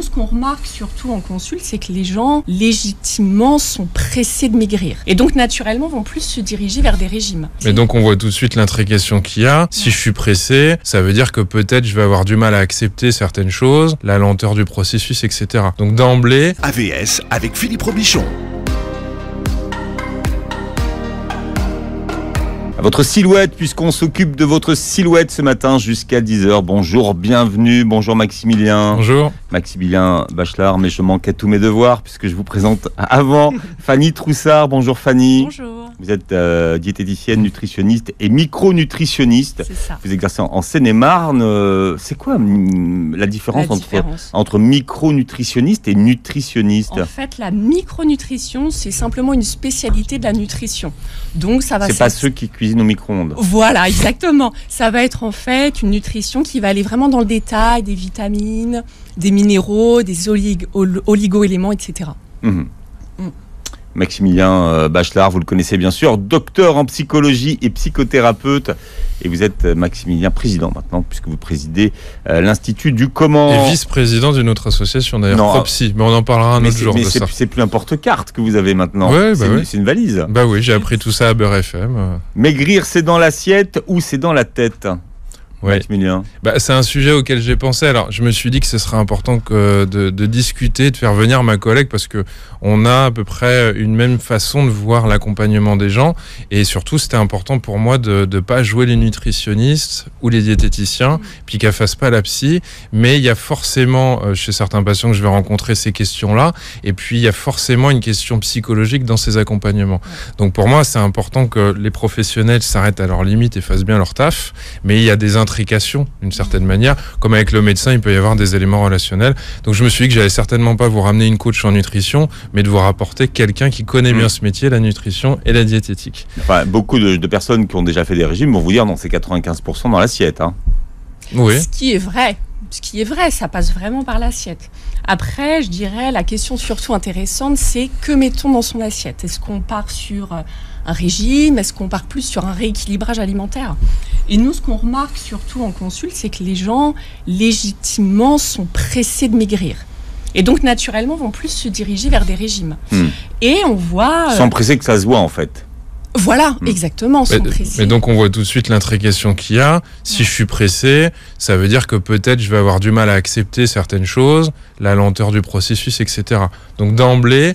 nous, ce qu'on remarque surtout en consulte, c'est que les gens, légitimement, sont pressés de maigrir. Et donc, naturellement, vont plus se diriger vers des régimes. Mais donc, on voit tout de suite l'intrication qu'il y a. Si je suis pressé, ça veut dire que peut-être je vais avoir du mal à accepter certaines choses, la lenteur du processus, etc. Donc, d'emblée... AVS avec Philippe Robichon. Votre silhouette, puisqu'on s'occupe de votre silhouette ce matin jusqu'à 10h. Bonjour, bienvenue. Bonjour Maximilien. Bonjour. Maximilien Bachelard, mais je manque à tous mes devoirs puisque je vous présente avant Fanny Troussard. Bonjour Fanny. Bonjour. Vous êtes diététicienne, nutritionniste et micronutritionniste. C'est ça. Vous exercez en Seine-et-Marne. C'est quoi la différence, entre micronutritionniste et nutritionniste? En fait, la micronutrition, c'est simplement une spécialité de la nutrition. Donc, ça va. C'est pas ceux qui cuisinent au micro-ondes. Voilà, exactement. Ça va être en fait une nutrition qui va aller vraiment dans le détail des vitamines, des minéraux, des oligo-éléments, etc. Maximilien Bachelard, vous le connaissez bien sûr, docteur en psychologie et psychothérapeute. Et vous êtes, Maximilien, président maintenant, puisque vous présidez l'Institut du Comment. Et vice-président d'une autre association, d'ailleurs, Propsy. Mais on en parlera un autre jour de ça. C'est plus un porte-carte que vous avez maintenant. Ouais, c'est une valise. Bah oui, j'ai appris tout ça à Beurre FM. Maigrir, c'est dans l'assiette ou c'est dans la tête? Ouais. Maximilien. C'est un sujet auquel j'ai pensé. Alors, je me suis dit que ce serait important de discuter, de faire venir ma collègue, parce que on a à peu près une même façon de voir l'accompagnement des gens. Et surtout, c'était important pour moi de ne pas jouer les nutritionnistes ou les diététiciens, puis qu'elle fasse pas la psy. Mais il y a forcément, chez certains patients que je vais rencontrer, ces questions-là. Et puis, il y a forcément une question psychologique dans ces accompagnements. Donc, pour moi, c'est important que les professionnels s'arrêtent à leurs limites et fassent bien leur taf. Mais il y a des intrications, d'une certaine manière. Comme avec le médecin, il peut y avoir des éléments relationnels. Donc, je me suis dit que j'allais certainement pas vous ramener une coach en nutrition, mais de vous rapporter quelqu'un qui connaît bien ce métier, la nutrition et la diététique. Enfin, beaucoup de personnes qui ont déjà fait des régimes vont vous dire non, c'est 95% dans l'assiette. Hein. Oui. Ce qui est vrai, ça passe vraiment par l'assiette. Après, je dirais, la question surtout intéressante, c'est que mettons dans son assiette? Est-ce qu'on part sur un régime? Est-ce qu'on part plus sur un rééquilibrage alimentaire? Et nous, ce qu'on remarque surtout en consulte, c'est que les gens, légitimement, sont pressés de maigrir. Et donc, naturellement, vont plus se diriger vers des régimes. Et on voit... Sans presser que ça se voit, en fait. Voilà, exactement, sans presser. Mais donc, on voit tout de suite l'intrication qu'il y a. Si je suis pressé, ça veut dire que peut-être je vais avoir du mal à accepter certaines choses, la lenteur du processus, etc. Donc, d'emblée...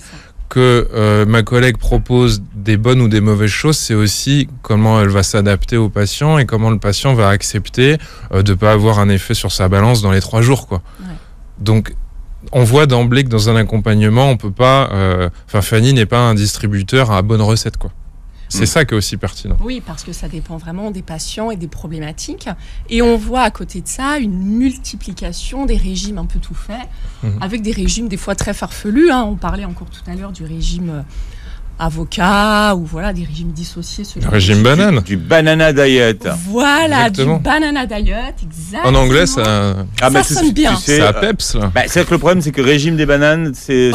que ma collègue propose des bonnes ou des mauvaises choses, c'est aussi comment elle va s'adapter au patient et comment le patient va accepter de ne pas avoir un effet sur sa balance dans les 3 jours, quoi. Ouais. Donc, on voit d'emblée que dans un accompagnement, on peut pas... Fanny n'est pas un distributeur à bonne recette, quoi. C'est ça qui est aussi pertinent. Oui, parce que ça dépend vraiment des patients et des problématiques. Et on voit à côté de ça une multiplication des régimes un peu tout faits, avec des régimes des fois très farfelus. On parlait encore tout à l'heure du régime avocat ou voilà, des régimes dissociés. Le régime banane. Du banana diet. Voilà, exactement. Du banana diet, exactement. En anglais, ça sonne bien. Ça peps, là. C'est que le problème, c'est que régime des bananes, c'est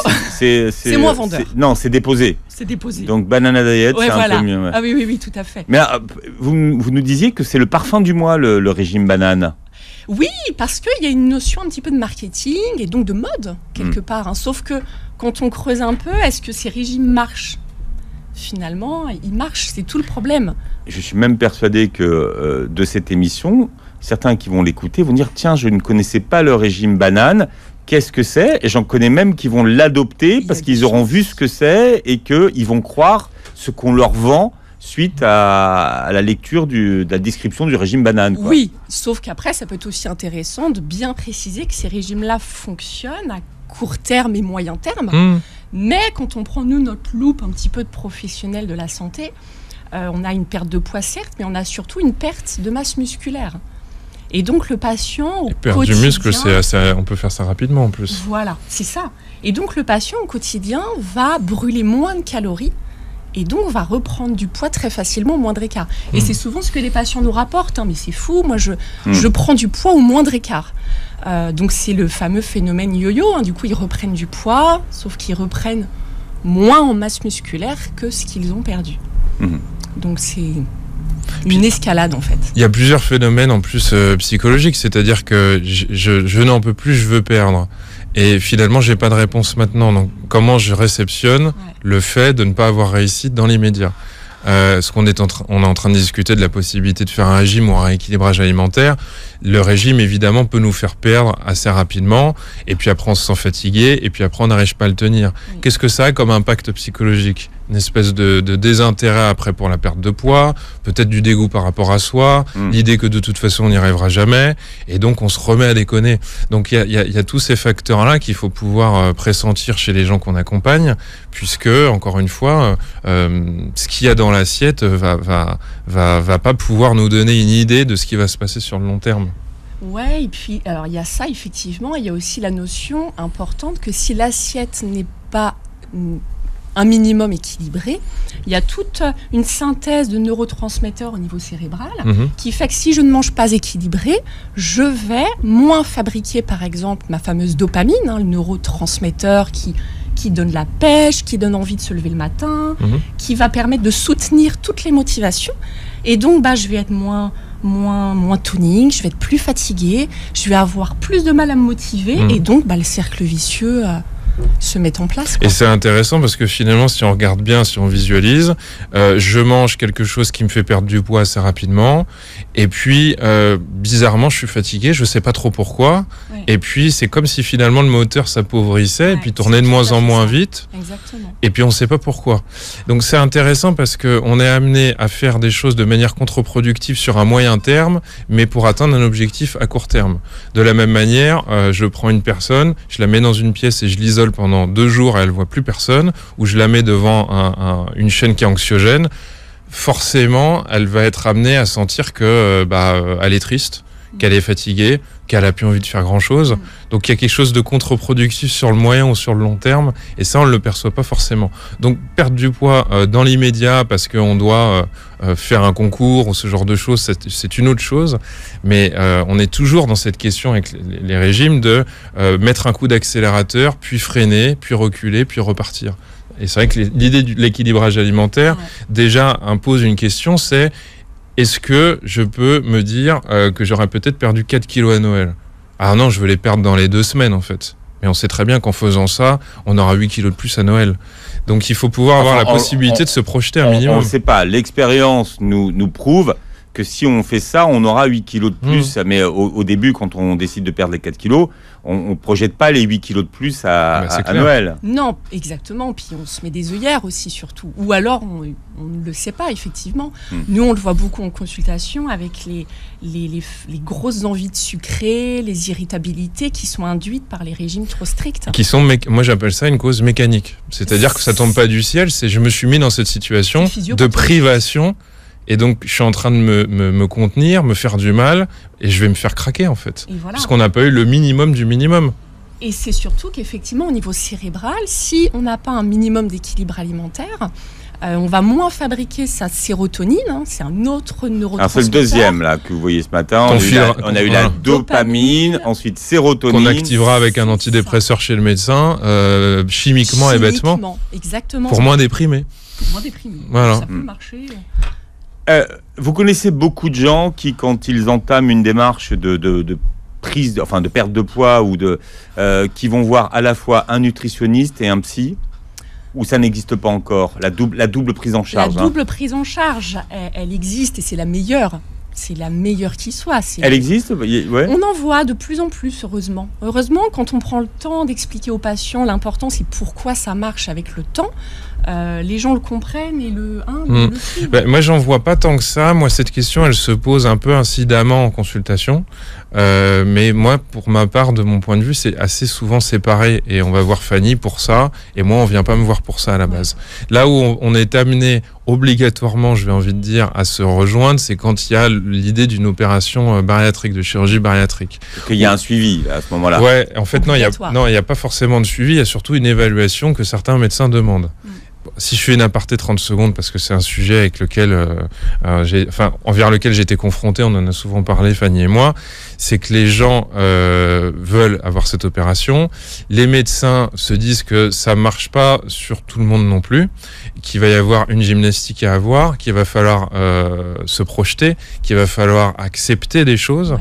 moins vendeur. Non, c'est déposé. C'est déposé. Donc banana diet, c'est un peu mieux. Ouais. Ah oui, tout à fait. Mais vous nous disiez que c'est le parfum du mois, le régime banane. Oui, parce qu'il y a une notion un petit peu de marketing et donc de mode, quelque part. Sauf que quand on creuse un peu, est-ce que ces régimes marchent? Finalement, ils marchent, c'est tout le problème. Je suis même persuadé que de cette émission, certains qui vont l'écouter vont dire « Tiens, je ne connaissais pas le régime banane, qu'est-ce que c'est ?» Et j'en connais même qui vont l'adopter parce qu'ils auront vu ce que c'est et qu'ils vont croire ce qu'on leur vend suite à la lecture de la description du régime banane. Quoi. Oui, sauf qu'après, ça peut être aussi intéressant de bien préciser que ces régimes-là fonctionnent à court terme et moyen terme. Mais quand on prend, nous, notre loupe un petit peu de professionnels de la santé, on a une perte de poids, certes, mais on a surtout une perte de masse musculaire. Et donc, le patient, au perte quotidien... du muscle, on peut faire ça rapidement, en plus. Voilà, c'est ça. Et donc, le patient, au quotidien, va brûler moins de calories et donc va reprendre du poids très facilement au moindre écart. Et c'est souvent ce que les patients nous rapportent. Mais c'est fou, moi, je prends du poids au moindre écart. Donc c'est le fameux phénomène yo-yo, du coup ils reprennent du poids, sauf qu'ils reprennent moins en masse musculaire que ce qu'ils ont perdu. Donc c'est une escalade en fait. Il y a plusieurs phénomènes en plus psychologiques, c'est-à-dire que je n'en peux plus, je veux perdre. Et finalement, j'ai pas de réponse maintenant. Donc, comment je réceptionne le fait de ne pas avoir réussi dans l'immédiat? Ce qu'on est on est en train de discuter de la possibilité de faire un régime ou un rééquilibrage alimentaire. Le régime, évidemment, peut nous faire perdre assez rapidement, et puis après on se sent fatigué, et puis après on n'arrive pas à le tenir. Qu'est-ce que ça a comme impact psychologique? Une espèce de désintérêt après pour la perte de poids, peut-être du dégoût par rapport à soi, l'idée que de toute façon on n'y arrivera jamais, et donc on se remet à déconner. Donc il y a tous ces facteurs-là qu'il faut pouvoir pressentir chez les gens qu'on accompagne, puisque, encore une fois, ce qu'il y a dans l'assiette va pas pouvoir nous donner une idée de ce qui va se passer sur le long terme. Ouais, et puis, alors il y a ça, effectivement, il y a aussi la notion importante que si l'assiette n'est pas un minimum équilibré, il y a toute une synthèse de neurotransmetteurs au niveau cérébral qui fait que si je ne mange pas équilibré, je vais moins fabriquer, par exemple, ma fameuse dopamine, le neurotransmetteur qui donne la pêche, qui donne envie de se lever le matin, qui va permettre de soutenir toutes les motivations. Et donc, je vais être moins tonique, je vais être plus fatiguée, je vais avoir plus de mal à me motiver, et donc le cercle vicieux se met en place, quoi. Et c'est intéressant parce que finalement, si on regarde bien, si on visualise, je mange quelque chose qui me fait perdre du poids assez rapidement, et puis bizarrement je suis fatigué, je sais pas trop pourquoi, et puis c'est comme si finalement le moteur s'appauvrissait, et puis tournait de moins en moins vite. Exactement. Et puis on sait pas pourquoi. Donc c'est intéressant parce que on est amené à faire des choses de manière contre-productive sur un moyen terme, mais pour atteindre un objectif à court terme. De la même manière, je prends une personne, je la mets dans une pièce et je l'isole pendant 2 jours et elle voit plus personne, ou je la mets devant une chaîne qui est anxiogène, forcément elle va être amenée à sentir que elle est triste, qu'elle est fatiguée, qu'elle a plus envie de faire grand chose. Donc il y a quelque chose de contre-productif sur le moyen ou sur le long terme, et ça on ne le perçoit pas forcément. Donc perdre du poids dans l'immédiat parce qu'on doit faire un concours ou ce genre de choses, c'est une autre chose, mais on est toujours dans cette question avec les régimes de mettre un coup d'accélérateur, puis freiner, puis reculer, puis repartir. Et c'est vrai que l'idée de l'équilibrage alimentaire déjà impose une question, c'est: est-ce que je peux me dire que j'aurais peut-être perdu 4 kilos à Noël? Ah non, je veux les perdre dans les 2 semaines en fait. Mais on sait très bien qu'en faisant ça, on aura 8 kilos de plus à Noël. Donc il faut pouvoir avoir la possibilité de se projeter un minimum. On ne sait pas, l'expérience nous prouve que si on fait ça, on aura 8 kilos de plus. Mais au début, quand on décide de perdre les 4 kilos, on ne projette pas les 8 kilos de plus à Noël. Non, exactement. Puis on se met des œillères aussi, surtout. Ou alors, on ne le sait pas, effectivement. Nous, on le voit beaucoup en consultation avec les grosses envies de sucrer, les irritabilités qui sont induites par les régimes trop stricts. Qui sont, moi j'appelle ça une cause mécanique. C'est-à-dire que ça ne tombe pas du ciel, c'est je me suis mis dans cette situation de privation. Et donc, je suis en train de me contenir, me faire du mal, et je vais me faire craquer, en fait. Voilà. Parce qu'on n'a pas eu le minimum du minimum. Et c'est surtout qu'effectivement, au niveau cérébral, si on n'a pas un minimum d'équilibre alimentaire, on va moins fabriquer sa sérotonine, c'est un autre neurotransmetteur. Alors c'est le deuxième là que vous voyez ce matin. On a eu la dopamine, ensuite sérotonine. Qu'on activera avec un antidépresseur chez le médecin, chimiquement et bêtement. Exactement. Pour moins déprimer. Voilà. Ça peut marcher. Vous connaissez beaucoup de gens qui, quand ils entament une démarche de prise, de perte de poids ou qui vont voir à la fois un nutritionniste et un psy, ou ça n'existe pas encore, la double prise en charge. La double prise en charge, elle existe et c'est la meilleure. C'est la meilleure qui soit. Elle existe, ouais. On en voit de plus en plus, heureusement. Heureusement, quand on prend le temps d'expliquer aux patients l'important, c'est pourquoi ça marche avec le temps, les gens le comprennent et le suivent. Moi, j'en vois pas tant que ça. Moi, cette question, elle se pose un peu incidemment en consultation. Mais moi, pour ma part, de mon point de vue, c'est assez souvent séparé. Et on va voir Fanny pour ça. Et moi, on vient pas me voir pour ça à la base. Là où on est amené obligatoirement, je vais envie de dire, à se rejoindre, c'est quand il y a l'idée d'une opération bariatrique, de chirurgie bariatrique. Parce qu'il y a un suivi à ce moment-là. Ouais, en fait, non, il y a pas forcément de suivi. Il y a surtout une évaluation que certains médecins demandent. Si je fais une aparté 30 secondes, parce que c'est un sujet avec lequel, envers lequel j'ai été confronté, on en a souvent parlé, Fanny et moi, c'est que les gens veulent avoir cette opération. Les médecins se disent que ça marche pas sur tout le monde non plus, qu'il va y avoir une gymnastique à avoir, qu'il va falloir se projeter, qu'il va falloir accepter des choses,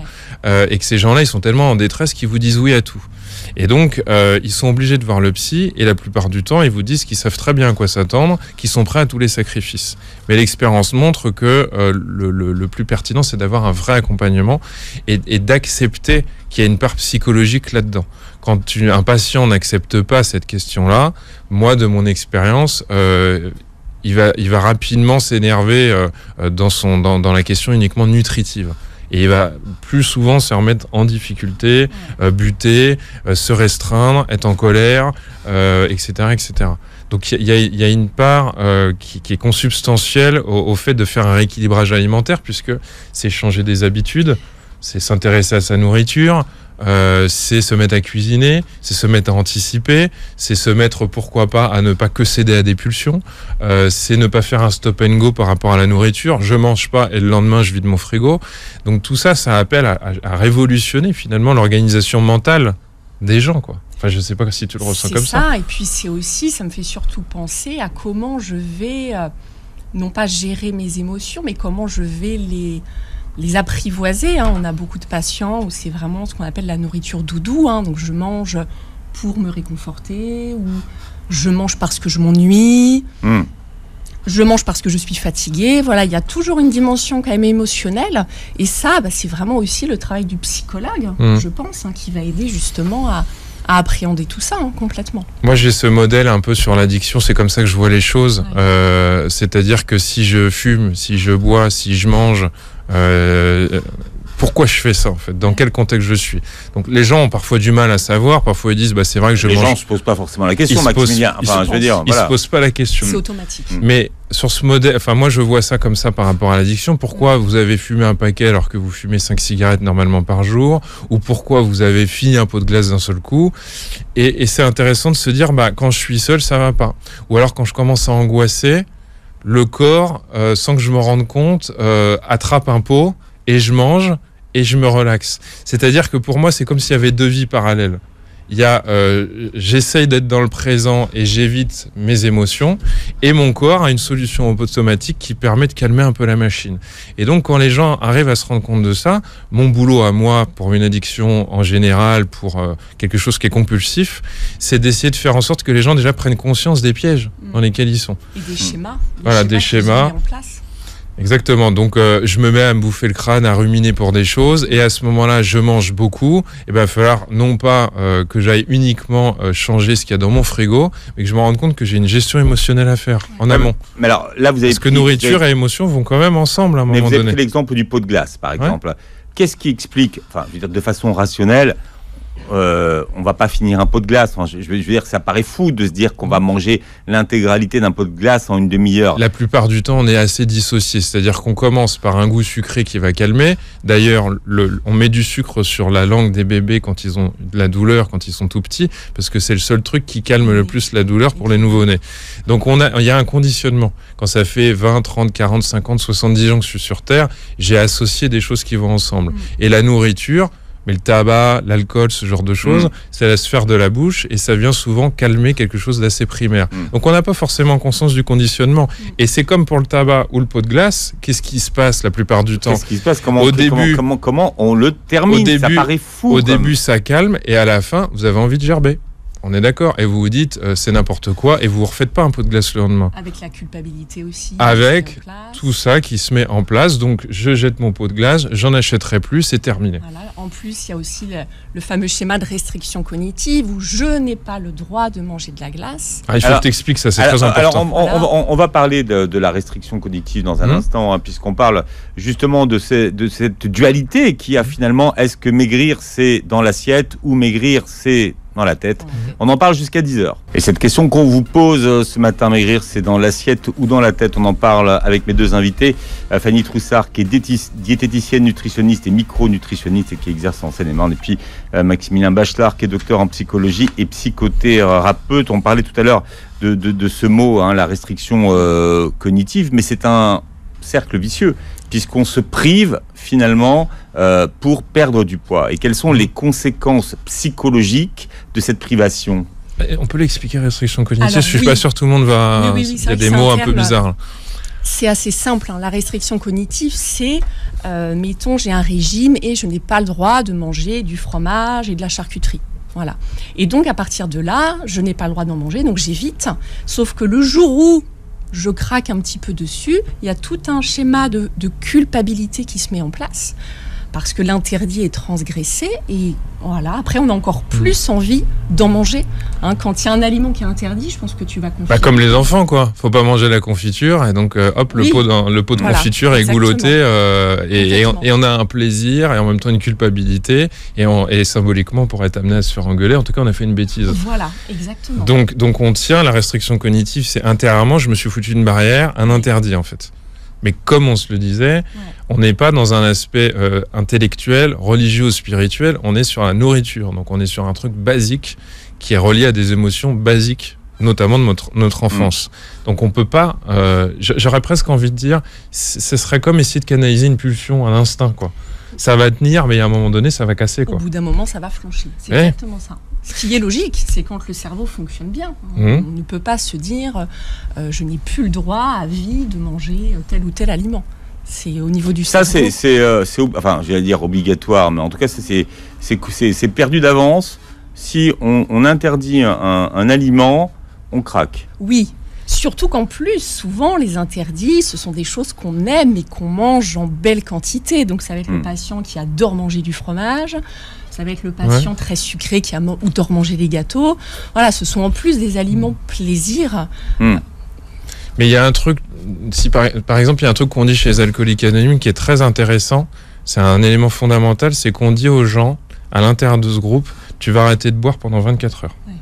et que ces gens-là, ils sont tellement en détresse qu'ils vous disent oui à tout. Et donc, ils sont obligés de voir le psy, et la plupart du temps, ils vous disent qu'ils savent très bien à quoi s'attendre, qu'ils sont prêts à tous les sacrifices. Mais l'expérience montre que le plus pertinent, c'est d'avoir un vrai accompagnement et d'accepter qu'il y a une part psychologique là-dedans. Quand un patient n'accepte pas cette question-là, moi, de mon expérience, il va rapidement s'énerver dans la question uniquement nutritive. Et il va plus souvent se remettre en difficulté, buter, se restreindre, être en colère, etc., etc. Donc il y a une part qui est consubstantielle au fait de faire un rééquilibrage alimentaire, puisque c'est changer des habitudes, c'est s'intéresser à sa nourriture, c'est se mettre à cuisiner, c'est se mettre à anticiper, c'est se mettre, pourquoi pas, à ne pas que céder à des pulsions, c'est ne pas faire un stop and go par rapport à la nourriture, je mange pas et le lendemain je vide mon frigo. Donc tout ça, ça appelle à révolutionner finalement l'organisation mentale des gens, quoi. Enfin, je sais pas si tu le ressens comme ça. Et puis c'est aussi, ça me fait surtout penser à comment je vais, non pas gérer mes émotions, mais comment je vais les apprivoiser. On a beaucoup de patients où c'est vraiment ce qu'on appelle la nourriture doudou. Donc je mange pour me réconforter, ou je mange parce que je m'ennuie, je mange parce que je suis fatiguée. Voilà, il y a toujours une dimension quand même émotionnelle. Et ça, c'est vraiment aussi le travail du psychologue, je pense, qui va aider justement à appréhender tout ça complètement. Moi, j'ai ce modèle un peu sur l'addiction, c'est comme ça que je vois les choses. Ouais. C'est-à-dire que si je fume, si je bois, si je mange, pourquoi je fais ça en fait? Dans quel contexte je suis? Donc les gens ont parfois du mal à savoir, parfois ils disent c'est vrai que je mange. Les gens se posent pas forcément la question, Maximilien. Ils se posent pas la question. C'est automatique. Mais sur ce modèle, moi je vois ça comme ça par rapport à l'addiction. Pourquoi vous avez fumé un paquet alors que vous fumez 5 cigarettes normalement par jour? Ou pourquoi vous avez fini un pot de glace d'un seul coup? Et c'est intéressant de se dire quand je suis seul, ça va pas. Ou alors quand je commence à angoisser, le corps, sans que je me rende compte, attrape un pot et je mange et je me relaxe. C'est-à-dire que pour moi, c'est comme s'il y avait deux vies parallèles. Il y a, j'essaye d'être dans le présent et j'évite mes émotions, et mon corps a une solution automatique qui permet de calmer un peu la machine. Et donc, quand les gens arrivent à se rendre compte de ça, mon boulot à moi, pour une addiction en général, pour quelque chose qui est compulsif, c'est d'essayer de faire en sorte que les gens déjà prennent conscience des pièges dans lesquels ils sont. Et des schémas. Des schémas. En place. Exactement, donc je me mets à me bouffer le crâne, à ruminer pour des choses, et à ce moment-là, je mange beaucoup. Et il va falloir non pas que j'aille uniquement changer ce qu'il y a dans mon frigo, mais que je me rende compte que j'ai une gestion émotionnelle à faire en amont. Mais alors là, vous avez parce que nourriture et émotion vont quand même ensemble à un moment donné. Mais vous avez pris l'exemple du pot de glace, par exemple. Ouais. Qu'est-ce qui explique, je veux dire, de façon rationnelle, on va pas finir un pot de glace. Je veux dire, ça paraît fou de se dire qu'on va manger l'intégralité d'un pot de glace en une demi-heure. La plupart du temps, on est assez dissocié. C'est-à-dire qu'on commence par un goût sucré qui va calmer. D'ailleurs, on met du sucre sur la langue des bébés quand ils ont de la douleur, quand ils sont tout petits, parce que c'est le seul truc qui calme le plus la douleur pour les nouveau-nés. Donc il y a un conditionnement. Quand ça fait 20, 30, 40, 50, 70 ans que je suis sur Terre, j'ai associé des choses qui vont ensemble. Et la nourriture, mais le tabac, l'alcool, ce genre de choses, c'est la sphère de la bouche, et ça vient souvent calmer quelque chose d'assez primaire. Donc on n'a pas forcément conscience du conditionnement. Et c'est comme pour le tabac ou le pot de glace, qu'est-ce qui se passe la plupart du temps? Qu'est-ce qui se passe? Comment on le termine? Ça paraît fou. Au début, ça calme, et à la fin, vous avez envie de gerber. On est d'accord. Et vous vous dites, c'est n'importe quoi, et vous ne refaites pas un pot de glace le lendemain. Avec la culpabilité aussi. Avec tout ça qui se met en place. Donc, je jette mon pot de glace, j'en achèterai plus, c'est terminé. Voilà. En plus, il y a aussi le fameux schéma de restriction cognitive où je n'ai pas le droit de manger de la glace. Il faut que je t'explique ça, c'est très important. Alors, on va parler de la restriction cognitive dans un instant, puisqu'on parle justement de cette dualité qui a finalement, est-ce que maigrir, c'est dans l'assiette ou maigrir, c'est dans la tête? On en parle jusqu'à 10h. Et cette question qu'on vous pose ce matin, maigrir, c'est dans l'assiette ou dans la tête? On en parle avec mes deux invités. Fanny Troussard, qui est diététicienne, nutritionniste et micronutritionniste et qui exerce en Seine-et-Marne. Et puis Maximilien Bachelard, qui est docteur en psychologie et psychothérapeute. On parlait tout à l'heure de ce mot, la restriction cognitive, mais c'est un cercle vicieux, puisqu'on se prive finalement pour perdre du poids. Et quelles sont les conséquences psychologiques de cette privation? On peut l'expliquer, restriction cognitive. Alors, je suis pas sûr que tout le monde va... Oui, il y a des mots un peu bizarres. C'est assez simple. La restriction cognitive, c'est, mettons, j'ai un régime et je n'ai pas le droit de manger du fromage et de la charcuterie. Voilà. Et donc, à partir de là, je n'ai pas le droit d'en manger, donc j'évite. Sauf que le jour où je craque un petit peu dessus, il y a tout un schéma de culpabilité qui se met en place. Parce que l'interdit est transgressé et voilà, après on a encore plus envie d'en manger. Quand il y a un aliment qui est interdit, je pense que tu vas confirmer. Bah, comme les enfants, quoi. Faut pas manger la confiture et donc hop, le pot de confiture est gouloté et on a un plaisir et en même temps une culpabilité et symboliquement on pourrait être amené à se faire engueuler. En tout cas, on a fait une bêtise. Voilà, exactement. Donc on tient la restriction cognitive, c'est intérieurement, je me suis foutu une barrière, un interdit en fait. Mais comme on se le disait, on n'est pas dans un aspect intellectuel, religieux ou spirituel, on est sur la nourriture. Donc on est sur un truc basique qui est relié à des émotions basiques, notamment de notre enfance. Donc on peut pas, j'aurais presque envie de dire, ce serait comme essayer de canaliser une pulsion, un instinct, quoi. Ça va tenir, mais à un moment donné, ça va casser, quoi. Au bout d'un moment, ça va flancher. C'est exactement ça. Ce qui est logique, c'est quand le cerveau fonctionne bien. On ne peut pas se dire je n'ai plus le droit à vie de manger tel ou tel aliment. C'est au niveau du cerveau. Ça, enfin, j'allais dire obligatoire, mais en tout cas, c'est perdu d'avance. Si on interdit un aliment, on craque. Oui. Surtout qu'en plus, souvent, les interdits, ce sont des choses qu'on aime et qu'on mange en belle quantité. Donc, ça va être le patient qui adore manger du fromage. Ça va être le patient très sucré qui adore manger des gâteaux. Voilà, ce sont en plus des aliments plaisir. Mais il y a un truc, si par exemple, il y a un truc qu'on dit chez les alcooliques anonymes qui est très intéressant. C'est un élément fondamental, c'est qu'on dit aux gens, à l'intérieur de ce groupe, tu vas arrêter de boire pendant 24 heures. Ouais.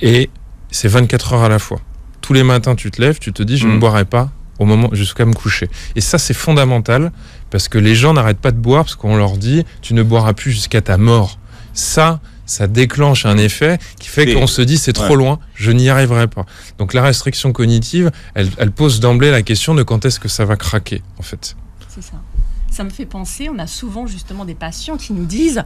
Et c'est 24 heures à la fois. Tous les matins, tu te lèves, tu te dis, je ne boirai pas au moment jusqu'à me coucher. Et ça, c'est fondamental parce que les gens n'arrêtent pas de boire parce qu'on leur dit, tu ne boiras plus jusqu'à ta mort. Ça déclenche un effet qui fait qu'on se dit, c'est trop loin, je n'y arriverai pas. Donc la restriction cognitive, elle pose d'emblée la question de quand est-ce que ça va craquer, en fait. C'est ça. Ça me fait penser, on a souvent justement des patients qui nous disent,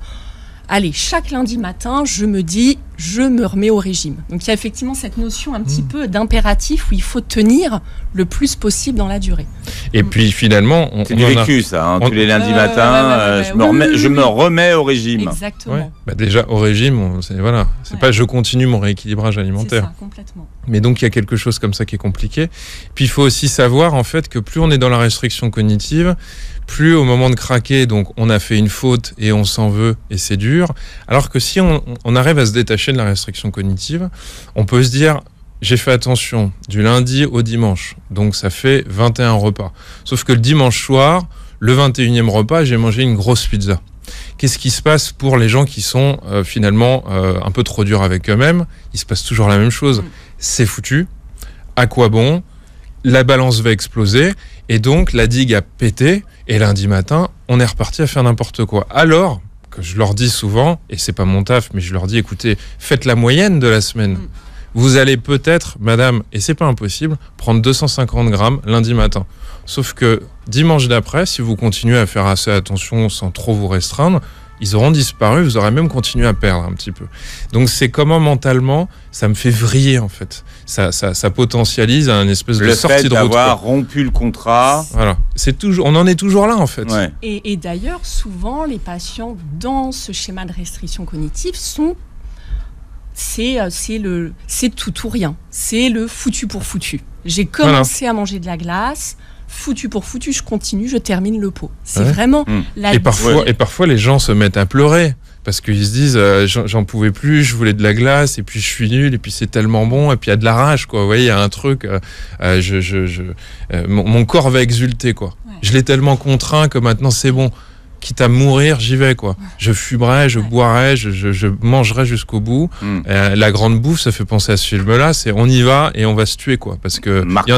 allez, chaque lundi matin, je me dis, je me remets au régime. Donc il y a effectivement cette notion un petit peu d'impératif où il faut tenir le plus possible dans la durée. Et puis finalement, c'est du vécu ça, tous les lundis matins, je me remets au régime. Exactement. Ouais. Bah déjà au régime, c'est pas je continue mon rééquilibrage alimentaire. C'est ça, complètement. Mais donc il y a quelque chose comme ça qui est compliqué. Puis il faut aussi savoir en fait que plus on est dans la restriction cognitive, plus au moment de craquer, donc on a fait une faute et on s'en veut et c'est dur. Alors que si on arrive à se détacher de la restriction cognitive, on peut se dire, j'ai fait attention du lundi au dimanche, donc ça fait 21 repas. Sauf que le dimanche soir, le 21e repas, j'ai mangé une grosse pizza. Qu'est-ce qui se passe pour les gens qui sont finalement un peu trop durs avec eux-mêmes? Il se passe toujours la même chose. C'est foutu. À quoi bon? La balance va exploser et donc la digue a pété et lundi matin, on est reparti à faire n'importe quoi. Alors que je leur dis souvent, et c'est pas mon taf, mais je leur dis, écoutez, faites la moyenne de la semaine. Vous allez peut-être, madame, et c'est pas impossible, prendre 250 grammes lundi matin. Sauf que dimanche d'après, si vous continuez à faire assez attention sans trop vous restreindre, ils auront disparu, vous aurez même continué à perdre un petit peu. Donc c'est comment mentalement, ça me fait vriller en fait. Ça potentialise un espèce de sortie de route. Le fait d'avoir rompu le contrat. Voilà, on en est toujours là en fait. Ouais. Et d'ailleurs, souvent, les patients dans ce schéma de restriction cognitive c'est tout ou rien. C'est le foutu pour foutu. J'ai commencé à manger de la glace. Foutu pour foutu, je continue, je termine le pot. C'est vraiment la et parfois les gens se mettent à pleurer parce qu'ils se disent j'en pouvais plus, je voulais de la glace et puis je suis nul et puis c'est tellement bon et puis il y a de la rage quoi. Vous voyez, il y a un truc, mon corps va exulter quoi. Ouais. Je l'ai tellement contraint que maintenant c'est bon. Quitte à mourir, j'y vais quoi. Je fumerai, je boirai, je mangerai jusqu'au bout. La grande bouffe, ça fait penser à ce film-là. C'est on y va et on va se tuer quoi, parce que il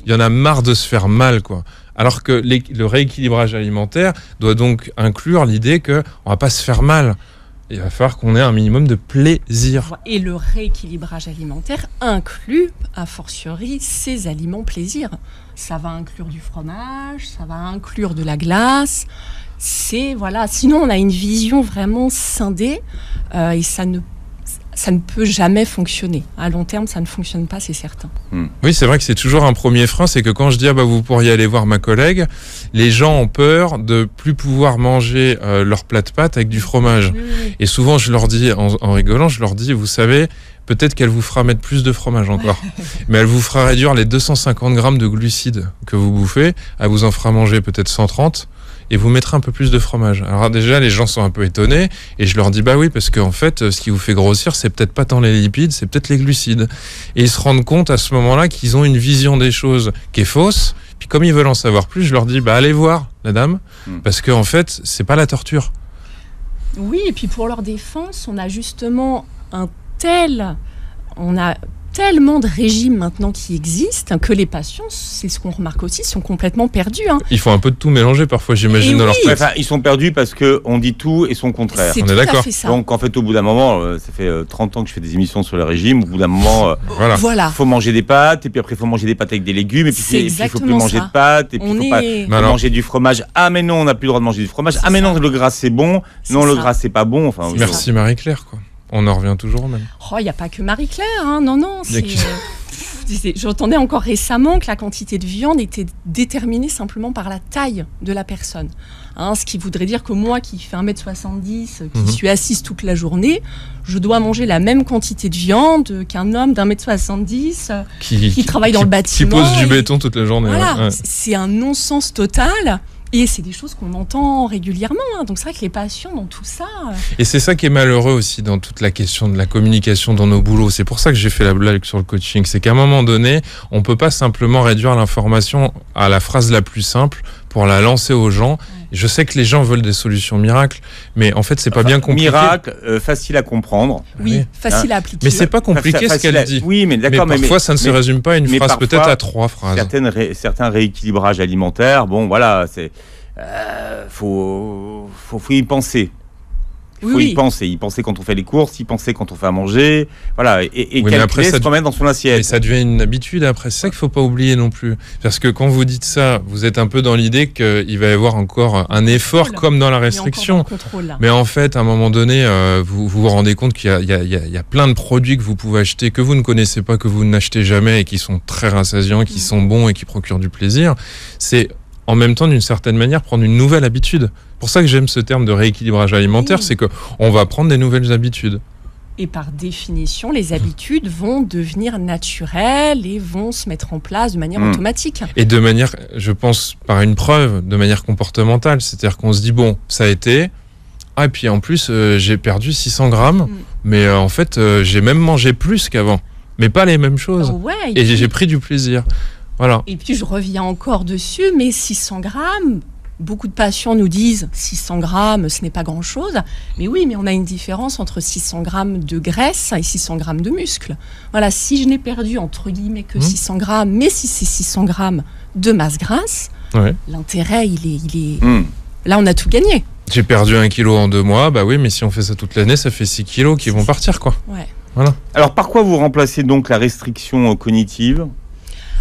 y en a marre de se faire mal quoi. Alors que le rééquilibrage alimentaire doit donc inclure l'idée que on va pas se faire mal. Il va falloir qu'on ait un minimum de plaisir. Et le rééquilibrage alimentaire inclut, a fortiori, ces aliments plaisir. Ça va inclure du fromage, ça va inclure de la glace. Sinon, on a une vision vraiment scindée et ça ne ça ne peut jamais fonctionner. À long terme, ça ne fonctionne pas, c'est certain. Oui, c'est vrai que c'est toujours un premier frein, c'est que quand je dis vous pourriez aller voir ma collègue, les gens ont peur de plus pouvoir manger leur plat de pâtes avec du fromage. Oui. Et souvent, je leur dis, en rigolant, je leur dis, vous savez, peut-être qu'elle vous fera mettre plus de fromage encore, mais elle vous fera réduire les 250 grammes de glucides que vous bouffez, elle vous en fera manger peut-être 130, et vous mettrez un peu plus de fromage. Alors déjà, les gens sont un peu étonnés, et je leur dis, oui, parce qu'en fait, ce qui vous fait grossir, c'est peut-être pas tant les lipides, c'est peut-être les glucides. Et ils se rendent compte à ce moment-là qu'ils ont une vision des choses qui est fausse, puis comme ils veulent en savoir plus, je leur dis, allez voir la dame, parce qu'en fait, c'est pas la torture. Oui, et puis pour leur défense, on a justement on a tellement de régimes maintenant qui existent que les patients, c'est ce qu'on remarque aussi, sont complètement perdus. Ils font un peu de tout mélanger parfois, j'imagine, dans leur tête. Enfin, ils sont perdus parce qu'on dit tout et son contraire. C'est On tout est d'accord. à fait ça. Donc en fait, au bout d'un moment, ça fait 30 ans que je fais des émissions sur le régime, au bout d'un moment, Voilà. il faut manger des pâtes, et puis après il faut manger des pâtes avec des légumes, et puis C'est il faut plus exactement manger ça. de pâtes, et puis il faut pas manger du fromage. Ah mais non, on n'a plus le droit de manger du fromage. C'est Ah mais ça. non, le gras c'est bon. C'est Non, le ça. gras c'est pas bon. Enfin, Merci Marie-Claire, quoi. On en revient toujours au même. Il n'y a pas que Marie-Claire, non. Il y a J'entendais encore récemment que la quantité de viande était déterminée simplement par la taille de la personne. Ce qui voudrait dire que moi, qui fais 1m70, qui suis assise toute la journée, je dois manger la même quantité de viande qu'un homme d'1m70 qui travaille dans le bâtiment. Qui pose du béton toute la journée. Voilà, Ouais. c'est un non-sens total. Et c'est des choses qu'on entend régulièrement. Donc c'est vrai que les patients dans tout ça... Et c'est ça qui est malheureux aussi dans toute la question de la communication dans nos boulots. C'est pour ça que j'ai fait la blague sur le coaching. C'est qu'à un moment donné, on peut pas simplement réduire l'information à la phrase la plus simple pour la lancer aux gens. Je sais que les gens veulent des solutions miracles, mais en fait, c'est pas bien compliqué. Miracle, facile à comprendre. Oui, facile à appliquer. Mais c'est pas compliqué ce qu'elle dit. Oui, mais d'accord. Mais parfois, ça ne se résume pas à une phrase, peut-être à 3 phrases. Certains rééquilibrages alimentaires, bon, voilà, c'est faut y penser. Il faut y penser. Y penser quand on fait les courses, y penser quand on fait à manger. Voilà. Et calculer ce qu'on met dans son assiette. Et ça devient une habitude après. C'est ça qu'il ne faut pas oublier non plus. Parce que quand vous dites ça, vous êtes un peu dans l'idée qu'il va y avoir encore un effort comme dans la restriction. Mais en fait, à un moment donné, vous vous rendez compte qu'il y a plein de produits que vous pouvez acheter, que vous ne connaissez pas, que vous n'achetez jamais et qui sont très rassasiants, qui sont bons et qui procurent du plaisir. C'est en même temps, d'une certaine manière, prendre une nouvelle habitude. C'est pour ça que j'aime ce terme de rééquilibrage alimentaire, c'est qu'on va prendre des nouvelles habitudes. Et par définition, les habitudes vont devenir naturelles et vont se mettre en place de manière automatique. Et de manière, je pense, par une preuve, de manière comportementale. C'est-à-dire qu'on se dit, bon, ça a été... Ah, et puis en plus, j'ai perdu 600 grammes, mais en fait, j'ai même mangé plus qu'avant. Mais pas les mêmes choses. Et j'ai pris du plaisir. Voilà. Et puis je reviens encore dessus, mais 600 grammes, beaucoup de patients nous disent 600 grammes, ce n'est pas grand-chose. Mais oui, mais on a une différence entre 600 grammes de graisse et 600 grammes de muscle. Voilà, si je n'ai perdu entre guillemets que 600 grammes, mais si c'est 600 grammes de masse grasse, l'intérêt, il est... Là, on a tout gagné. J'ai perdu 1 kilo en 2 mois, oui, mais si on fait ça toute l'année, ça fait 6 kilos qui vont partir, quoi. Ouais. Voilà. Alors, par quoi vous remplacez donc la restriction cognitive ?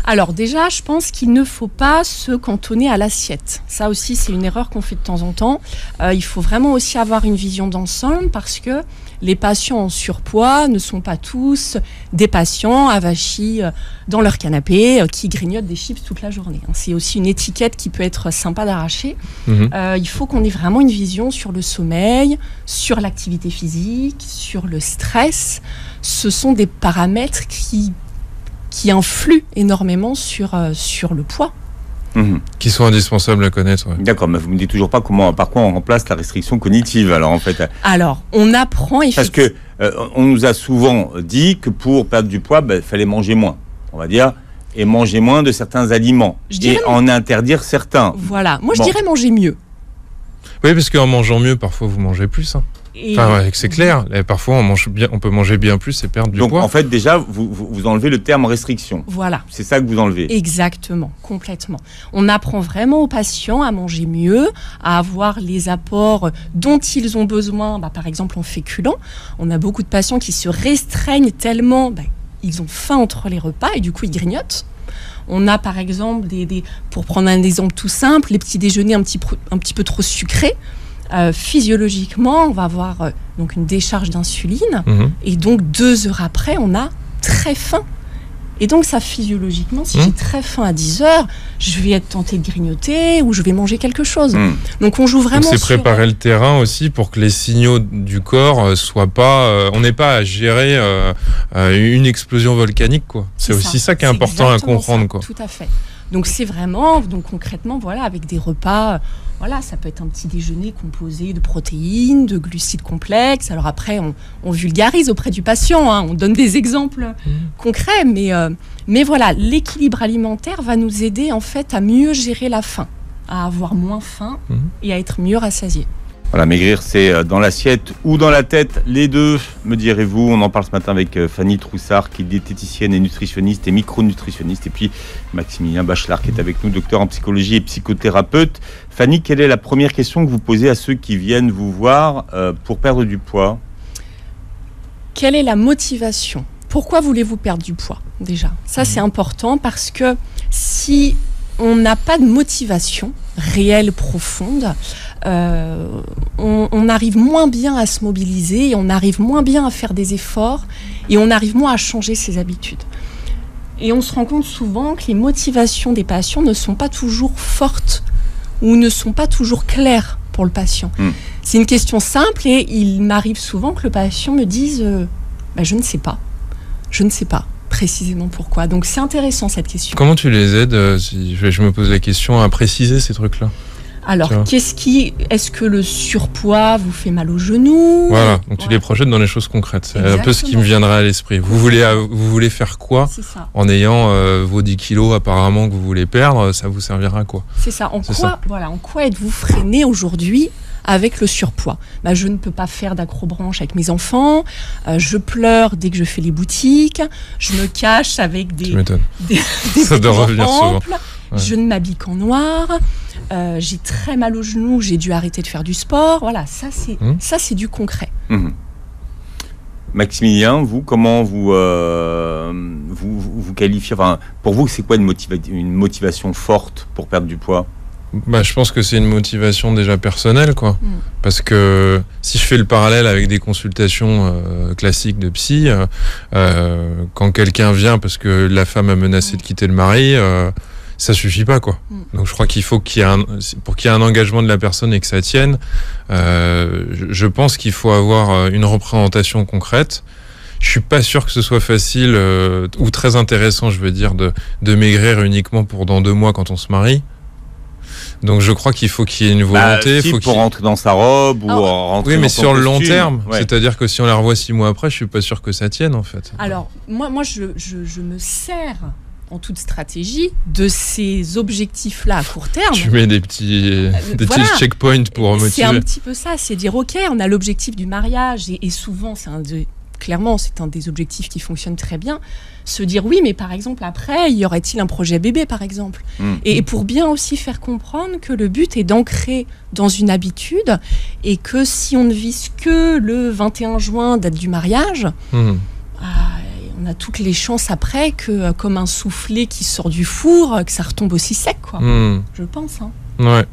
Alors déjà, je pense qu'il ne faut pas se cantonner à l'assiette. Ça aussi, c'est une erreur qu'on fait de temps en temps. Il faut vraiment aussi avoir une vision d'ensemble parce que les patients en surpoids ne sont pas tous des patients avachis dans leur canapé qui grignotent des chips toute la journée. C'est aussi une étiquette qui peut être sympa d'arracher. Il faut qu'on ait vraiment une vision sur le sommeil, sur l'activité physique, sur le stress. Ce sont des paramètres qui influent énormément sur le poids. Qui sont indispensables à connaître. Ouais. D'accord, mais vous me dites toujours pas par quoi on remplace la restriction cognitive, alors en fait. Alors, on apprend effectivement... Parce que on nous a souvent dit que pour perdre du poids, il fallait manger moins, on va dire, et manger moins de certains aliments, et en interdire certains. Voilà, moi je dirais manger mieux. Oui, parce qu'en mangeant mieux, parfois vous mangez plus. C'est clair. Parfois, on peut manger bien plus et perdre du poids. Donc, en fait, déjà, vous enlevez le terme restriction. Voilà. C'est ça que vous enlevez. Exactement, complètement. On apprend vraiment aux patients à manger mieux, à avoir les apports dont ils ont besoin, par exemple en féculents. On a beaucoup de patients qui se restreignent tellement, ils ont faim entre les repas et du coup, ils grignotent. On a par exemple, pour prendre un exemple tout simple, les petits déjeuners un petit peu trop sucrés. physiologiquement, on va avoir donc une décharge d'insuline, et donc 2 heures après, on a très faim. Et donc ça, physiologiquement, si j'ai très faim à 10 heures, je vais être tentée de grignoter ou je vais manger quelque chose. Donc on joue vraiment donc c'est préparer le terrain aussi pour que les signaux du corps soient pas... on n'ait pas à gérer une explosion volcanique, quoi. C'est aussi ça qui est important à comprendre, quoi. Tout à fait. Donc c'est vraiment, donc concrètement, voilà, avec des repas, voilà, ça peut être un petit déjeuner composé de protéines, de glucides complexes. Alors après, on vulgarise auprès du patient, hein, on donne des exemples concrets, mais voilà, l'équilibre alimentaire va nous aider en fait à mieux gérer la faim, à avoir moins faim et à être mieux rassasié. Voilà, maigrir, c'est dans l'assiette ou dans la tête, les deux, me direz-vous. On en parle ce matin avec Fanny Troussard, qui est diététicienne et nutritionniste et micronutritionniste. Et puis Maximilien Bachelard, qui est avec nous, docteur en psychologie et psychothérapeute. Fanny, quelle est la première question que vous posez à ceux qui viennent vous voir pour perdre du poids ? Quelle est la motivation ? Pourquoi voulez-vous perdre du poids, déjà ? Ça, c'est important parce que si on n'a pas de motivation réelle, profonde, on arrive moins bien à se mobiliser et on arrive moins bien à faire des efforts et on arrive moins à changer ses habitudes. Et on se rend compte souvent que les motivations des patients ne sont pas toujours fortes ou ne sont pas toujours claires pour le patient. C'est une question simple et il m'arrive souvent que le patient me dise je ne sais pas précisément pourquoi. Donc c'est intéressant cette question. Comment tu les aides, si je me pose la question, à préciser ces trucs-là ? Alors, est-ce que le surpoids vous fait mal aux genoux ? Voilà, donc tu les projettes dans les choses concrètes. C'est un peu ce qui me viendrait à l'esprit. Vous voulez faire quoi en ayant vos 10 kilos apparemment que vous voulez perdre, ça vous servira à quoi ? C'est ça. En quoi êtes-vous freiné aujourd'hui avec le surpoids ? Je ne peux pas faire d'acrobranche avec mes enfants, je pleure dès que je fais les boutiques, je me cache avec des ça doit revenir souvent. Je ne m'habille qu'en noir, j'ai très mal aux genoux, j'ai dû arrêter de faire du sport. Voilà, ça c'est du concret. Maximilien, vous, comment vous qualifiez, pour vous, c'est quoi une motivation forte pour perdre du poids ? Je pense que c'est une motivation déjà personnelle, quoi. Parce que si je fais le parallèle avec des consultations classiques de psy, quand quelqu'un vient parce que la femme a menacé de quitter le mari, ça suffit pas, quoi. Donc je crois qu'il faut pour qu'il y ait un engagement de la personne et que ça tienne, je pense qu'il faut avoir une représentation concrète. Je suis pas sûr que ce soit facile ou très intéressant, je veux dire, de maigrir uniquement pour dans 2 mois quand on se marie. Donc je crois qu'il faut qu'il y ait une volonté. Pour rentrer dans sa robe ou rentrer dans son sur le long costume. terme. Ouais. C'est-à-dire que si on la revoit 6 mois après, je suis pas sûr que ça tienne, en fait. Alors, moi je me sers en toute stratégie de ces objectifs-là à court terme. Tu mets des petits checkpoints pour motiver. C'est un petit peu ça, c'est dire ok, on a l'objectif du mariage et souvent clairement c'est un des objectifs qui fonctionne très bien. Se dire oui, mais par exemple après, y aurait-il un projet bébé par exemple et pour bien aussi faire comprendre que le but est d'ancrer dans une habitude et que si on ne vise que le 21 juin, date du mariage, on a toutes les chances après que, comme un soufflé qui sort du four, que ça retombe aussi sec, quoi. Je pense. Ouais.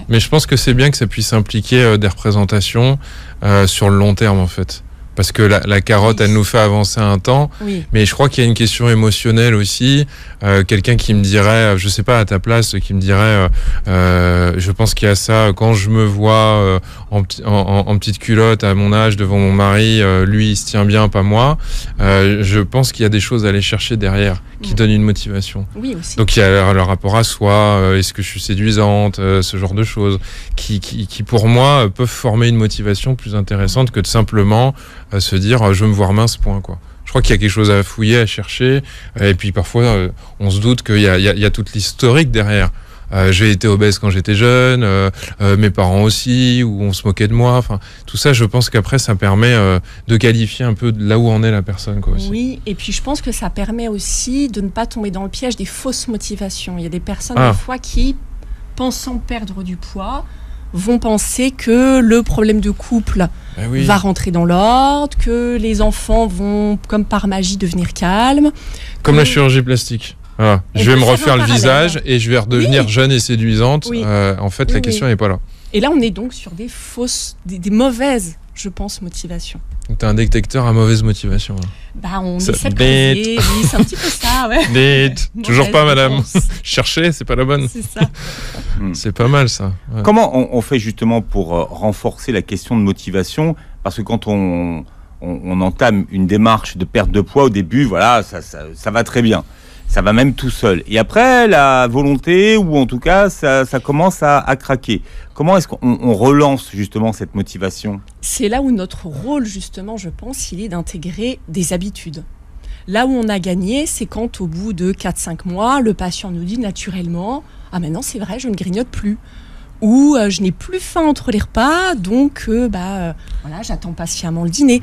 Mais je pense que c'est bien que ça puisse impliquer des représentations sur le long terme, en fait. Parce que la carotte, elle nous fait avancer un temps. Mais je crois qu'il y a une question émotionnelle aussi. Quelqu'un qui me dirait, je sais pas, à ta place, qui me dirait, je pense qu'il y a ça, quand je me vois en petite culotte à mon âge devant mon mari, lui il se tient bien, pas moi. Je pense qu'il y a des choses à aller chercher derrière qui donnent une motivation. Oui, aussi. Donc il y a le rapport à soi, est-ce que je suis séduisante, ce genre de choses qui pour moi peuvent former une motivation plus intéressante que de simplement se dire je veux me voir mince, point, quoi. Je crois qu'il y a quelque chose à fouiller, à chercher, et puis parfois on se doute qu'il y a toute l'historique derrière. J'ai été obèse quand j'étais jeune, mes parents aussi, où on se moquait de moi. Enfin, tout ça, je pense qu'après, ça permet de qualifier un peu là où en est la personne, quoi, aussi. Oui, et puis je pense que ça permet aussi de ne pas tomber dans le piège des fausses motivations. Il y a des personnes, des fois, qui, pensant perdre du poids, vont penser que le problème de couple va rentrer dans l'ordre, que les enfants vont, comme par magie, devenir calmes. Comme la chirurgie plastique. Je vais me refaire le visage et je vais redevenir jeune et séduisante. En fait, la question n'est pas là. Et là, on est donc sur des fausses, des mauvaises, je pense, motivations. Donc, tu as un détecteur à mauvaise motivation. On essaie de creuser. Oui, c'est un petit peu ça, ouais. Toujours pas, madame. Chercher, c'est pas la bonne. C'est ça. C'est pas mal, ça. Ouais. Comment on fait justement pour renforcer la question de motivation ? Parce que quand on entame une démarche de perte de poids au début, voilà, ça va très bien. Ça va même tout seul. Et après, la volonté, ou en tout cas, ça commence à craquer. Comment est-ce qu'on relance justement cette motivation ? C'est là où notre rôle, justement, je pense, il est d'intégrer des habitudes. Là où on a gagné, c'est quand au bout de 4-5 mois, le patient nous dit naturellement « Ah maintenant c'est vrai, je ne grignote plus ». Ou je n'ai plus faim entre les repas, donc voilà, j'attends patiemment le dîner.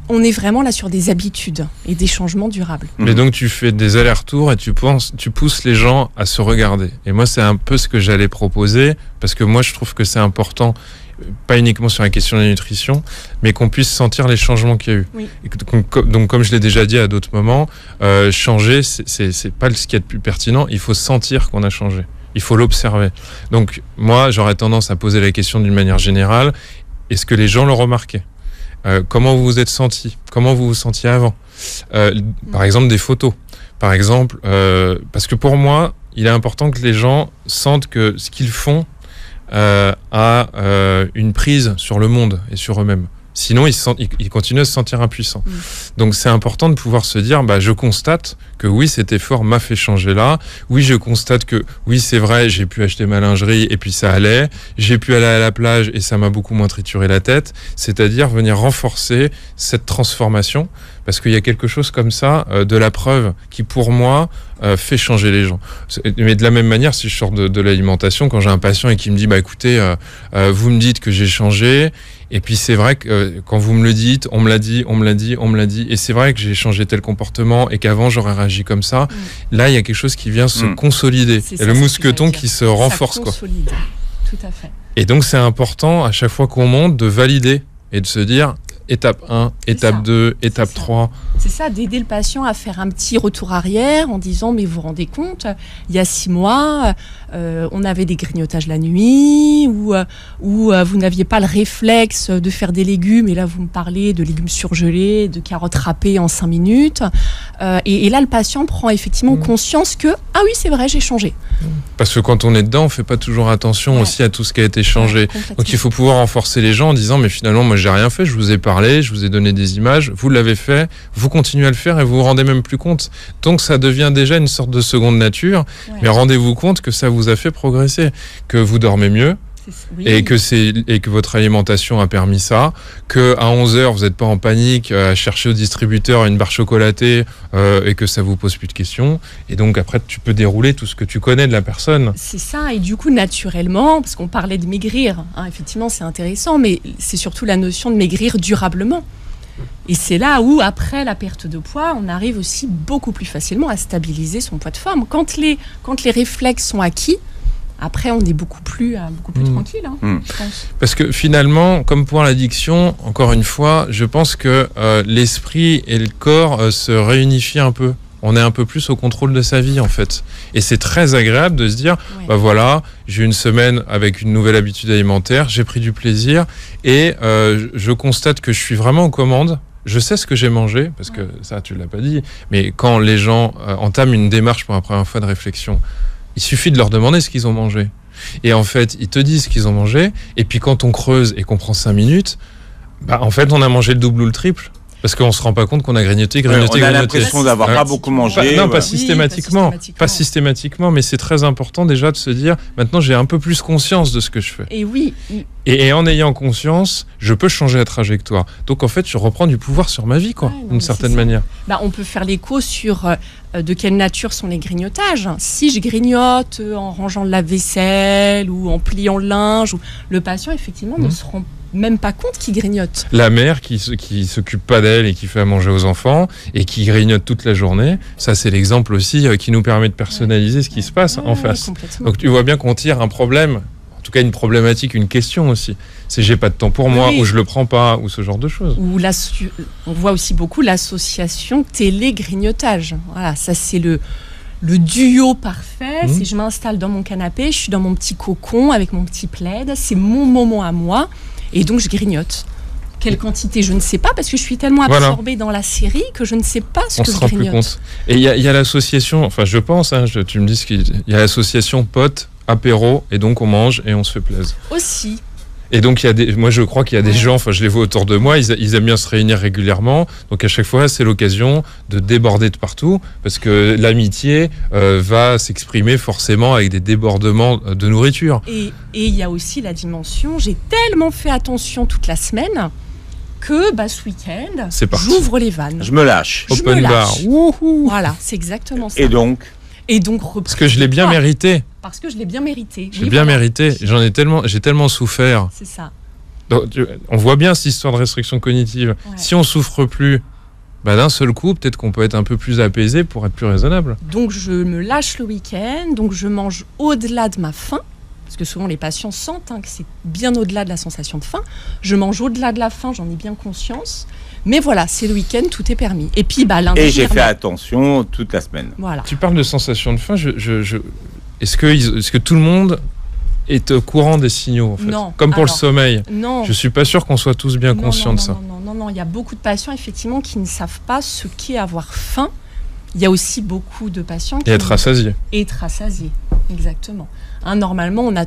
On est vraiment là sur des habitudes et des changements durables. Mais donc tu fais des allers-retours et tu pousses les gens à se regarder. Et moi, c'est un peu ce que j'allais proposer, parce que moi, je trouve que c'est important, pas uniquement sur la question de la nutrition, mais qu'on puisse sentir les changements qu'il y a eu. Oui. Donc comme je l'ai déjà dit à d'autres moments, changer, c'est pas ce qu'il y a de plus pertinent. Il faut sentir qu'on a changé. Il faut l'observer. Donc moi, j'aurais tendance à poser la question d'une manière générale. Est-ce que les gens l'ont remarqué ? Comment vous vous êtes senti ? Comment vous vous sentiez avant ? Par exemple, des photos. Par exemple, parce que pour moi, il est important que les gens sentent que ce qu'ils font a une prise sur le monde et sur eux-mêmes. Sinon, ils continuent à se sentir impuissants. Donc, c'est important de pouvoir se dire, je constate que oui, cet effort m'a fait changer là. Oui, je constate que oui, c'est vrai, j'ai pu acheter ma lingerie et puis ça allait. J'ai pu aller à la plage et ça m'a beaucoup moins trituré la tête. C'est-à-dire venir renforcer cette transformation, parce qu'il y a quelque chose comme ça, de la preuve, qui pour moi fait changer les gens. Mais de la même manière, si je sors de l'alimentation, quand j'ai un patient et qui me dit, écoutez, vous me dites que j'ai changé, et puis c'est vrai que quand vous me le dites, on me l'a dit, et c'est vrai que j'ai changé tel comportement et qu'avant j'aurais réagi comme ça. Là, il y a quelque chose qui vient se consolider. C'est et ça, le mousqueton qui se renforce. Ça consolide, tout à fait. Et donc c'est important, à chaque fois qu'on monte, de valider et de se dire... Étape 1, étape 2, étape 3. C'est ça, d'aider le patient à faire un petit retour arrière en disant, mais vous vous rendez compte, il y a 6 mois, on avait des grignotages la nuit, ou vous n'aviez pas le réflexe de faire des légumes, et là vous me parlez de légumes surgelés, de carottes râpées en 5 minutes. Et là, le patient prend effectivement conscience que, ah oui, c'est vrai, j'ai changé. Parce que quand on est dedans, on ne fait pas toujours attention aussi à tout ce qui a été changé. Donc il faut pouvoir renforcer les gens en disant, mais finalement, moi j'ai rien fait, je vous ai parlé, je vous ai donné des images, vous l'avez fait, vous continuez à le faire et vous vous rendez même plus compte. Donc ça devient déjà une sorte de seconde nature, mais rendez-vous compte que ça vous a fait progresser, que vous dormez mieux, et que votre alimentation a permis ça, que à 11h vous n'êtes pas en panique à chercher au distributeur une barre chocolatée et que ça vous pose plus de questions, et donc après tu peux dérouler tout ce que tu connais de la personne. C'est ça, et du coup naturellement, parce qu'on parlait de maigrir, effectivement c'est intéressant, mais c'est surtout la notion de maigrir durablement. Et c'est là où, après la perte de poids, on arrive aussi beaucoup plus facilement à stabiliser son poids de forme. Quand les réflexes sont acquis, après, on est beaucoup plus tranquille, je pense. Parce que finalement, comme pour l'addiction, encore une fois, je pense que l'esprit et le corps se réunifient un peu. On est un peu plus au contrôle de sa vie, en fait. Et c'est très agréable de se dire, voilà, j'ai une semaine avec une nouvelle habitude alimentaire, j'ai pris du plaisir, et je constate que je suis vraiment aux commandes. Je sais ce que j'ai mangé, parce que ça, tu ne l'as pas dit, mais quand les gens entament une démarche pour la première fois de réflexion, il suffit de leur demander ce qu'ils ont mangé. Et en fait, ils te disent ce qu'ils ont mangé. Et puis quand on creuse et qu'on prend 5 minutes, en fait, on a mangé le double ou le triple. Parce qu'on ne se rend pas compte qu'on a grignoté. On a l'impression d'avoir pas beaucoup mangé. Pas systématiquement. Pas systématiquement, mais c'est très important déjà de se dire, maintenant j'ai un peu plus conscience de ce que je fais. Et oui. Et en ayant conscience, je peux changer la trajectoire. Donc en fait, je reprends du pouvoir sur ma vie, d'une certaine manière. On peut faire l'écho sur de quelle nature sont les grignotages. Si je grignote en rangeant le lave-vaisselle ou en pliant le linge, le patient effectivement ne se rend même pas compte qu'il grignote. La mère qui s'occupe pas d'elle et qui fait à manger aux enfants et qui grignote toute la journée, ça c'est l'exemple aussi qui nous permet de personnaliser ce qui se passe en face. Donc tu vois bien qu'on tire un problème, en tout cas une problématique, une question aussi. C'est j'ai pas de temps pour moi, ou je le prends pas, ou ce genre de choses. Ou on voit aussi beaucoup l'association télé-grignotage. Voilà, ça c'est le duo parfait, c'est je m'installe dans mon canapé, je suis dans mon petit cocon avec mon petit plaid, c'est mon moment à moi, et donc je grignote. Quelle quantité, je ne sais pas, parce que je suis tellement absorbée dans la série que je ne sais pas ce que je grignote. On se rend plus compte. Et il y a l'association, enfin je pense, tu me dis qu'il y a l'association potes, apéro, et donc on mange et on se fait plaisir. Aussi. Et donc, moi je crois qu'il y a des gens, enfin je les vois autour de moi, ils aiment bien se réunir régulièrement. Donc à chaque fois, c'est l'occasion de déborder de partout, parce que l'amitié va s'exprimer forcément avec des débordements de nourriture. Et il y a aussi la dimension, j'ai tellement fait attention toute la semaine que ce week-end, j'ouvre les vannes. Je me lâche. Open bar. Wouhou. Voilà, c'est exactement ça. Et donc parce que je l'ai bien mérité. Parce que je l'ai bien mérité. J'ai bien mérité. J'ai tellement souffert. C'est ça. Donc, on voit bien cette histoire de restriction cognitive. Ouais. Si on souffre plus, d'un seul coup, peut-être qu'on peut être un peu plus apaisé pour être plus raisonnable. Donc je me lâche le week-end. Donc je mange au-delà de ma faim. Parce que souvent les patients sentent que c'est bien au-delà de la sensation de faim. Je mange au-delà de la faim, j'en ai bien conscience. Mais voilà, c'est le week-end, tout est permis. Et puis lundi. Et j'ai fait attention toute la semaine. Voilà. Tu parles de sensation de faim. Est-ce que tout le monde est au courant des signaux en fait ? Non. Comme pour le sommeil. Non. Je suis pas sûr qu'on soit tous bien conscients de ça. Non. Il y a beaucoup de patients effectivement qui ne savent pas ce qu'est avoir faim. Il y a aussi beaucoup de patients qui... Et être rassasiés. Exactement. Normalement, on est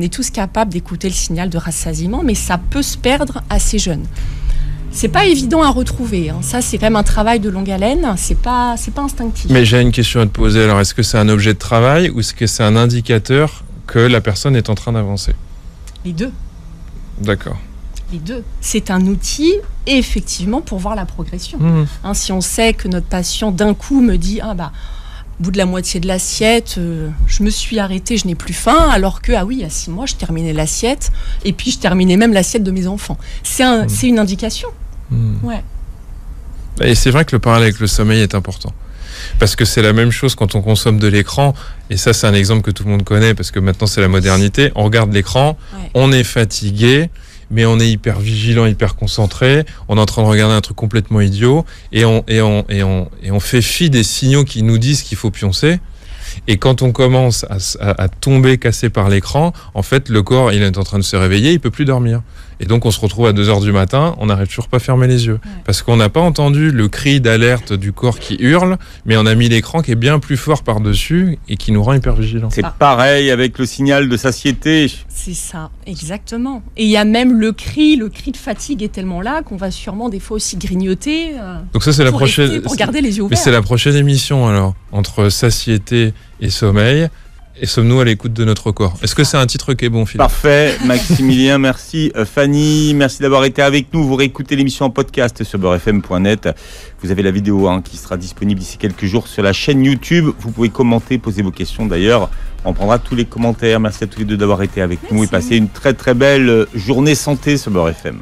tous capables d'écouter le signal de rassasiement, mais ça peut se perdre assez jeune. C'est pas évident à retrouver. Ça, c'est quand même un travail de longue haleine. C'est pas instinctif. Mais j'ai une question à te poser. Alors, est-ce que c'est un objet de travail ou est-ce que c'est un indicateur que la personne est en train d'avancer ? Les deux. D'accord. Les deux. C'est un outil, effectivement, pour voir la progression. Si on sait que notre patient, d'un coup, me dit « au bout de la moitié de l'assiette, je me suis arrêtée, je n'ai plus faim, alors que, il y a 6 mois, je terminais l'assiette, et puis je terminais même l'assiette de mes enfants. » C'est une indication. Ouais. Et c'est vrai que le parallèle avec le sommeil est important. Parce que c'est la même chose quand on consomme de l'écran, et ça c'est un exemple que tout le monde connaît, parce que maintenant c'est la modernité, on regarde l'écran, on est fatigué, mais on est hyper vigilant, hyper concentré, on est en train de regarder un truc complètement idiot, et on fait fi des signaux qui nous disent qu'il faut pioncer. Et quand on commence à tomber cassé par l'écran, en fait, le corps, il est en train de se réveiller, il peut plus dormir. Et donc, on se retrouve à 2h du matin, on n'arrive toujours pas à fermer les yeux. Parce qu'on n'a pas entendu le cri d'alerte du corps qui hurle, mais on a mis l'écran qui est bien plus fort par-dessus et qui nous rend hyper vigilants. C'est pareil avec le signal de satiété. C'est ça, exactement. Et il y a même le cri de fatigue est tellement là qu'on va sûrement des fois aussi grignoter. Donc ça, c'est la prochaine. Pour garder les yeux ouverts. Mais c'est la prochaine émission alors, entre satiété et sommeil. Et sommes-nous à l'écoute de notre corps ? Est-ce que c'est un titre qui est bon, Philippe ? Parfait, Maximilien, merci. Fanny, merci d'avoir été avec nous. Vous réécoutez l'émission en podcast sur beurrefm.net. Vous avez la vidéo qui sera disponible d'ici quelques jours sur la chaîne YouTube. Vous pouvez commenter, poser vos questions d'ailleurs. On prendra tous les commentaires. Merci à tous les deux d'avoir été avec nous et passer une très très belle journée santé sur Beurre FM.